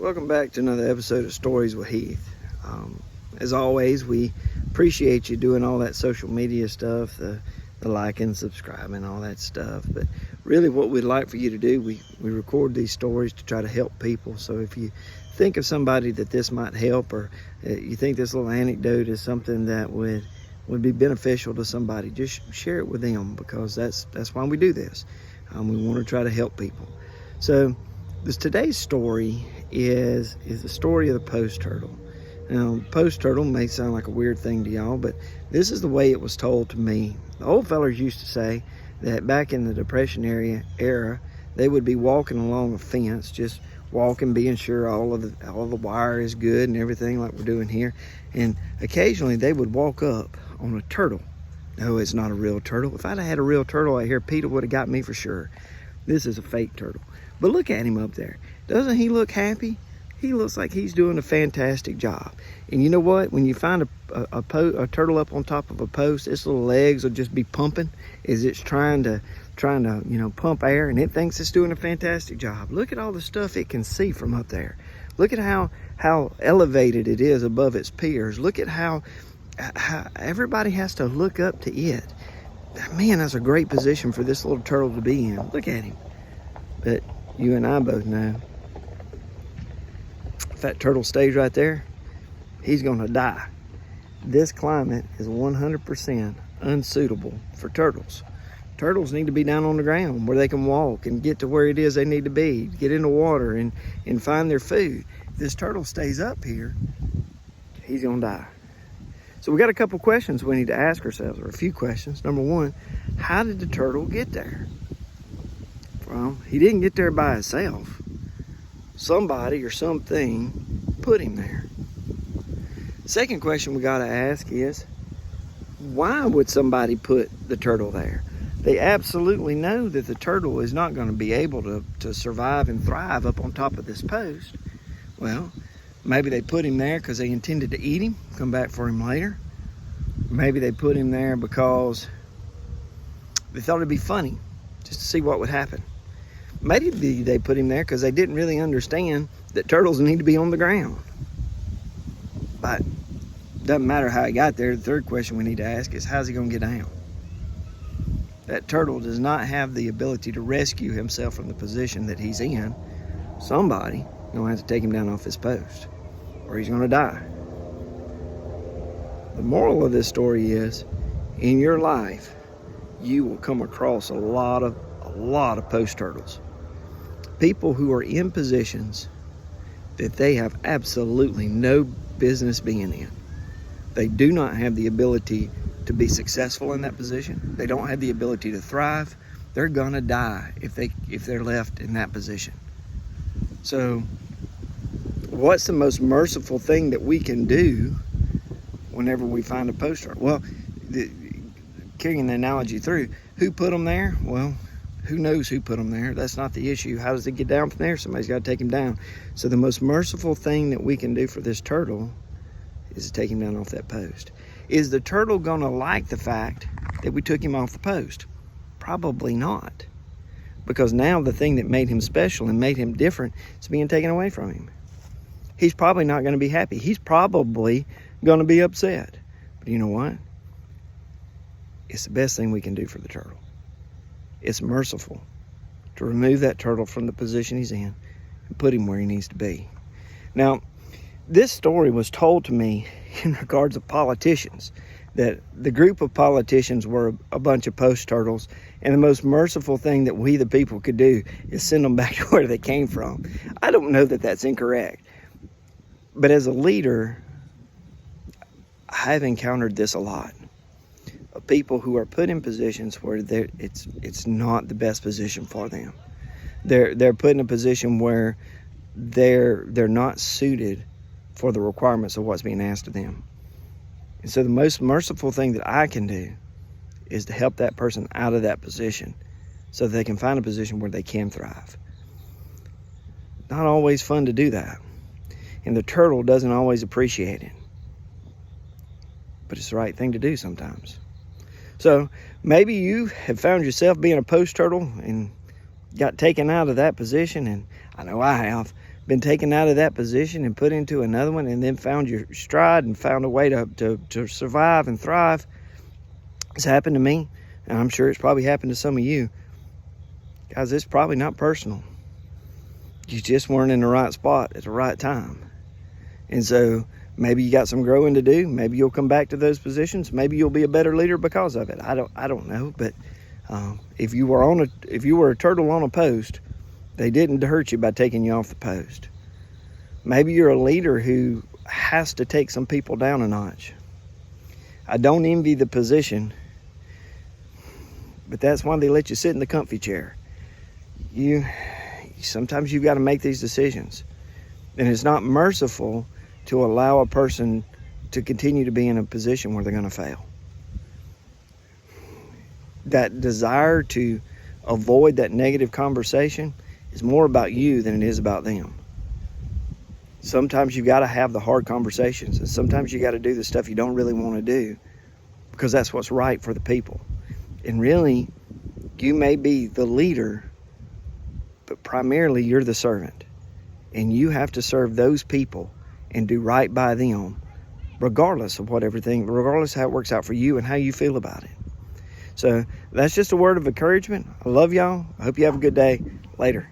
Welcome back to another episode of Stories with Heath. As always, we appreciate you doing all that social media stuff, the liking, subscribing, all that stuff. But really what we'd like for you to do, we record these stories to try to help people. So if you think of somebody that this might help, or you think this little anecdote is something that would be beneficial to somebody, just share it with them, because that's why we do this. We want to try to help people. So today's story is the story of the post turtle. Now, post turtle may sound like a weird thing to y'all, but this is the way it was told to me. The old fellers used to say that back in the Depression era, they would be walking along a fence, just walking, being sure all the wire is good and everything like we're doing here. And occasionally they would walk up on a turtle. No, it's not a real turtle. If I'd have had a real turtle out here, Peter would have got me for sure. This is a fake turtle. But look at him up there. Doesn't he look happy? He looks like he's doing a fantastic job. And you know what? When you find a turtle up on top of a post, its little legs will just be pumping as it's trying to pump air, and it thinks it's doing a fantastic job. Look at all the stuff it can see from up there. Look at how elevated it is above its peers. Look at how everybody has to look up to it. Man, that's a great position for this little turtle to be in. Look at him. But you and I both know, if that turtle stays right there, he's gonna die. This climate is 100% unsuitable for turtles. Turtles need to be down on the ground where they can walk and get to where it is they need to be, get in the water and find their food. If this turtle stays up here, he's gonna die. So we got a couple questions we need to ask ourselves, or a few questions. Number one, how did the turtle get there? Well, he didn't get there by himself. Somebody or something put him there. Second question we got to ask is, why would somebody put the turtle there? They absolutely know that the turtle is not going to be able to survive and thrive up on top of this post. Well, maybe they put him there because they intended to eat him, come back for him later. Maybe they put him there because they thought it'd be funny, just to see what would happen. Maybe they put him there because they didn't really understand that turtles need to be on the ground. But it doesn't matter how he got there. The third question we need to ask is, how's he going to get down? That turtle does not have the ability to rescue himself from the position that he's in. Somebody going to have to take him down off his post, or he's going to die. The moral of this story is, in your life, you will come across a lot of post turtles. People who are in positions that they have absolutely no business being in. They do not have the ability to be successful in that position. They don't have the ability to thrive. They're gonna die if they're left in that position. So what's the most merciful thing that we can do whenever we find a post turtle? Well, carrying the analogy through, who put them there? Well, who knows who put them there? That's not the issue. How does it get down from there? Somebody's got to take him down. So the most merciful thing that we can do for this turtle is to take him down off that post. Is the turtle going to like the fact that we took him off the post? Probably not. Because now the thing that made him special and made him different is being taken away from him. He's probably not going to be happy. He's probably going to be upset. But you know what? It's the best thing we can do for the turtle. It's merciful to remove that turtle from the position he's in and put him where he needs to be. Now, this story was told to me in regards of politicians, that the group of politicians were a bunch of post turtles, and the most merciful thing that we the people could do is send them back to where they came from. I don't know that that's incorrect, but as a leader, I've encountered this a lot. People who are put in positions where it's not the best position for them. They're put in a position where they're not suited for the requirements of what's being asked of them. And so the most merciful thing that I can do is to help that person out of that position so that they can find a position where they can thrive. Not always fun to do that. And the turtle doesn't always appreciate it. But it's the right thing to do sometimes. So maybe you have found yourself being a post turtle and got taken out of that position, and I know I have. been taken out of that position and put into another one, and then found your stride and found a way to survive and thrive. It's happened to me, and I'm sure it's probably happened to some of you. Guys, it's probably not personal. You just weren't in the right spot at the right time. And so maybe you got some growing to do. Maybe you'll come back to those positions. Maybe you'll be a better leader because of it. I don't know. But if you were a turtle on a post, they didn't hurt you by taking you off the post. Maybe you're a leader who has to take some people down a notch. I don't envy the position, but that's why they let you sit in the comfy chair. Sometimes you've got to make these decisions. And it's not merciful to allow a person to continue to be in a position where they're going to fail. That desire to avoid that negative conversation is more about you than it is about them. Sometimes you've got to have the hard conversations, and sometimes you got to do the stuff you don't really want to do because that's what's right for the people. And really, you may be the leader, but primarily you're the servant. And you have to serve those people and do right by them, regardless of regardless of how it works out for you and how you feel about it. So that's just a word of encouragement. I love y'all. I hope you have a good day. Later.